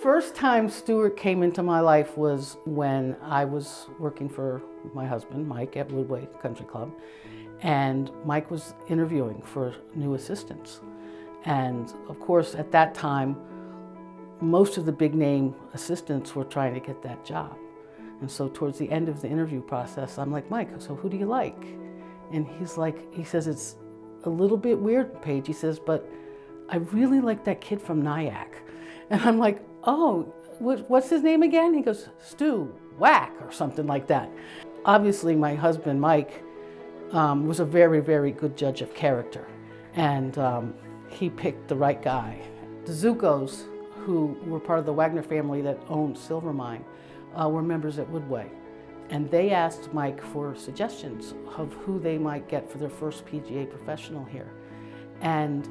first time Stuart came into my life was when I was working for my husband, Mike, at Woodway Country Club. And Mike was interviewing for new assistants. And of course, at that time, most of the big name assistants were trying to get that job. And so towards the end of the interview process, I'm like, Mike, so who do you like? And he says, it's a little bit weird, Paige. He says, but I really like that kid from Nyack. And I'm like, oh, what's his name again? He goes, Stu, Waack, or something like that. Obviously, my husband, Mike, was a very, very good judge of character. And he picked the right guy. The Zuccos, who were part of the Wagner family that owned Silver Mine, were members at Woodway. And they asked Mike for suggestions of who they might get for their first PGA professional here. And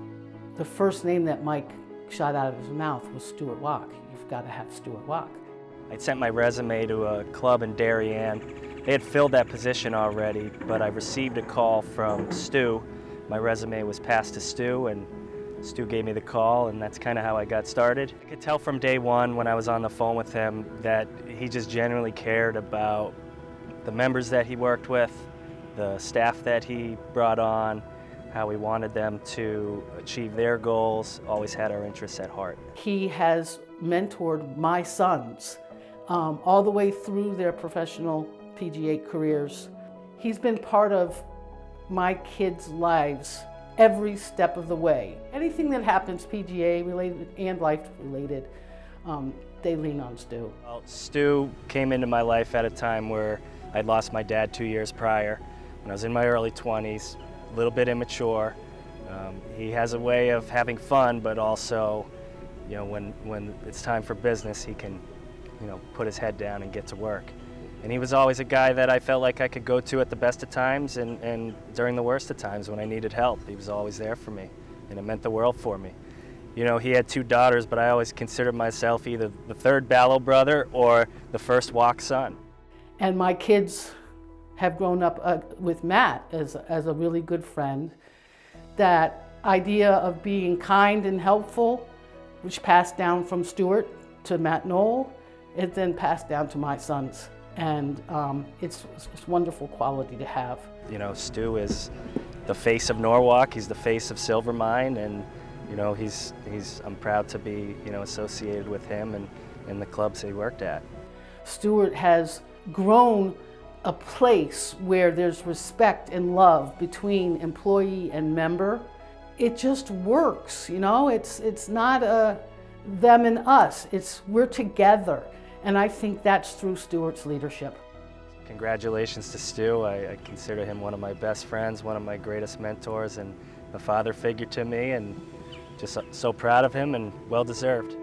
the first name that Mike shot out of his mouth was Stuart Waack. You've got to have Stuart Waack. I sent my resume to a club in Darien. They had filled that position already, but I received a call from Stu. My resume was passed to Stu, and Stu gave me the call, and that's kind of how I got started. I could tell from day one when I was on the phone with him that he just genuinely cared about the members that he worked with, the staff that he brought on, how he wanted them to achieve their goals, always had our interests at heart. He has mentored my sons all the way through their professional PGA careers. He's been part of my kids' lives every step of the way. Anything that happens PGA related and life related, they lean on Stu. Well, Stu came into my life at a time where I'd lost my dad 2 years prior, when I was in my early 20s, a little bit immature. He has a way of having fun, but also, you know, when it's time for business, he can, you know, put his head down and get to work. And he was always a guy that I felt like I could go to at the best of times and during the worst of times when I needed help. He was always there for me, and it meant the world for me. You know, he had 2 daughters, but I always considered myself either the third Ballo brother or the first Waack son. And my kids have grown up with Matt as a really good friend. That idea of being kind and helpful, which passed down from Stuart to Matt Knoll, it then passed down to my sons. And it's a wonderful quality to have. You know, Stu is the face of Norwalk. He's the face of Silver Mine, and you know, I'm proud to be, you know, associated with him and the clubs he worked at. Stuart has grown a place where there's respect and love between employee and member. It just works, you know. It's not a them and us. We're together. And I think that's through Stuart's leadership. Congratulations to Stu. I consider him one of my best friends, one of my greatest mentors, and a father figure to me, and just so proud of him and well deserved.